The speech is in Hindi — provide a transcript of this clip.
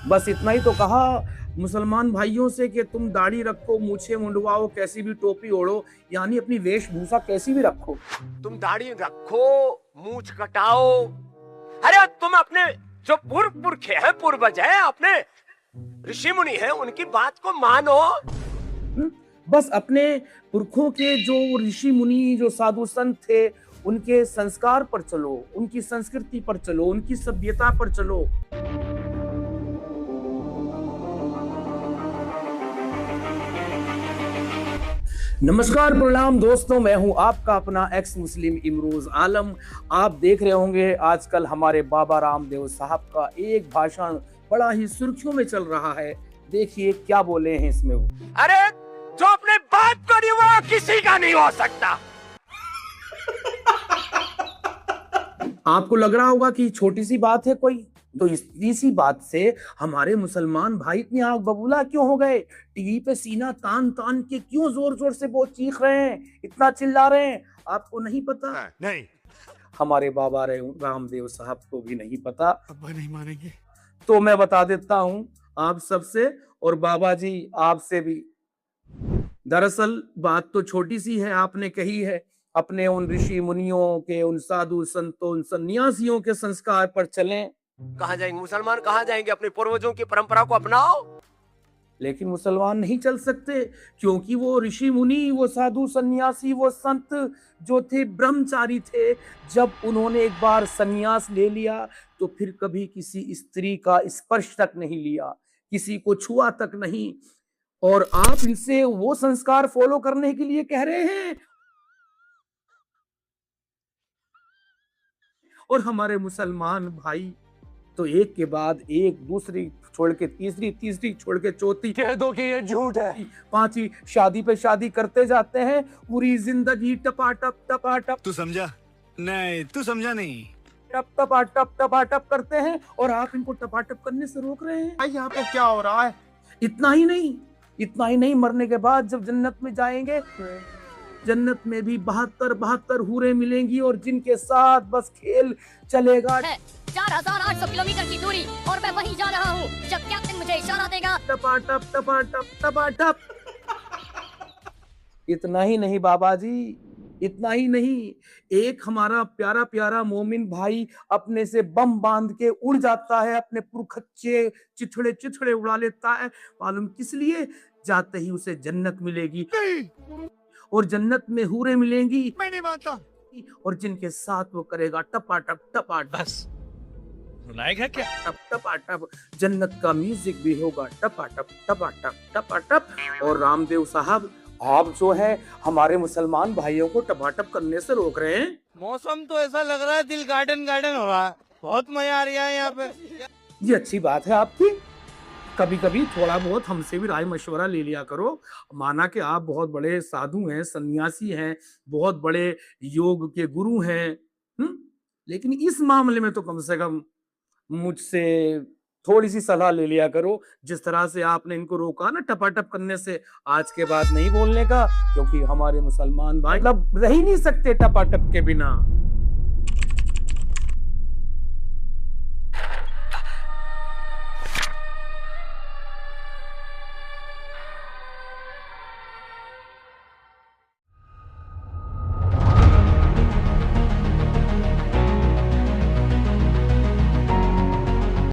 बस इतना ही तो कहा मुसलमान भाइयों से कि तुम दाढ़ी रखो, मूछें मुंडवाओ, कैसी भी टोपी ओढ़ो, यानी अपनी वेशभूषा कैसी भी रखो। तुम दाढ़ी रखो, मूछ कटाओ। अरे तुम अपने जो पुरखे हैं, पूर्वज हैं, अपने ऋषि मुनि हैं, उनकी बात को मानो। बस अपने पुरखों के जो ऋषि मुनि, जो साधु संत थे, उनके संस्कार पर चलो, उनकी संस्कृति पर चलो, उनकी सभ्यता पर चलो। नमस्कार, प्रणाम दोस्तों, मैं हूं आपका अपना एक्स मुस्लिम इमरोज आलम। आप देख रहे होंगे आजकल हमारे बाबा रामदेव साहब का एक भाषण बड़ा ही सुर्खियों में चल रहा है। देखिए क्या बोले हैं इसमें वो। अरे जो अपने बाप को नहीं वो किसी का नहीं हो सकता। आपको लग रहा होगा कि छोटी सी बात है कोई, तो इसी बात से हमारे मुसलमान भाई इतनी आग बबूला क्यों हो गए? टीवी पे सीना तान तान के क्यों जोर जोर से वो चीख रहे हैं, इतना चिल्ला रहे हैं? आपको नहीं पता? नहीं, हमारे बाबा रामदेव साहब को भी नहीं पता। अब्बा नहीं मानेंगे। तो मैं बता देता हूं आप सबसे, और बाबा जी आपसे भी। दरअसल बात तो छोटी सी है, आपने कही है। अपने उन ऋषि मुनियों के, उन साधु संतों, उन सन्यासियों के संस्कार पर चलें। कहाँ जाएंगे मुसलमान? कहाँ जाएंगे? अपने पूर्वजों की परंपरा को अपनाओ। लेकिन मुसलमान नहीं चल सकते, क्योंकि वो ऋषि मुनि, वो साधु सन्यासी, वो संत जो थे ब्रह्मचारी थे। जब उन्होंने एक बार सन्यास ले लिया तो फिर कभी किसी स्त्री का स्पर्श तक नहीं लिया, किसी को छुआ तक नहीं। और आप इनसे वो संस्कार फॉलो करने के लिए कह रहे हैं। और हमारे मुसलमान भाई तो एक के बाद एक, दूसरी छोड़ के तीसरी, तीसरी छोड़ के चौथी, कह दो कि ये झूठ है। पांचवी शादी पे शादी करते जाते हैं। पूरी जिंदगी टपाटप टपाटप तू समझा? नहीं, तू समझा नहीं। टप टपाटप टपाटप करते हैं, और आप इनको टपाटप करने से रोक रहे हैं। भाई यहाँ पे क्या हो रहा है? इतना ही नहीं, मरने के बाद जब जन्नत में जाएंगे, जन्नत में भी 72 हूरें मिलेंगी, और जिनके साथ बस खेल चलेगा। 4800 किलोमीटर की दूरी और मैं वहीं जा रहा हूँ जब कैप्टन मुझे इशारा देगा। टपाटप टपाटप टपाटप। इतना ही नहीं बाबा जी, इतना ही नहीं, एक हमारा प्यारा प्यारा मोमिन भाई अपने से बम बांध के उड़ जाता है, अपने पुरखच्चे चिथड़े उड़ा लेता है। मालूम किस लिए? जाते ही उसे जन्नत मिलेगी, और जन्नत में हूरें मिलेंगी, मैं नहीं मानता। और जिनके साथ वो करेगा टपाटप टपाटप। बस सुनाएगा क्या? टप टपाटप। जन्नत का म्यूजिक भी होगा, टपाटप टपाटप टपाटप। और रामदेव साहब, आप जो है हमारे मुसलमान भाइयों को टपाटप करने से रोक रहे हैं। मौसम तो ऐसा लग रहा है दिल गार्डन गार्डन हो रहा है। बहुत मजा आ रहा है यहाँ पे। ये अच्छी बात है आपकी। कभी कभी थोड़ा बहुत हमसे भी राय मशवरा ले लिया करो। माना कि आप बहुत बड़े साधु हैं, सन्यासी हैं, बहुत बड़े योग के गुरु हैं, लेकिन इस मामले में तो कम से कम मुझसे थोड़ी सी सलाह ले लिया करो। जिस तरह से आपने इनको रोका ना टपाटप करने से, आज के बाद नहीं बोलने का, क्योंकि हमारे मुसलमान भाई मतलब रह ही नहीं सकते टपाटप के बिना।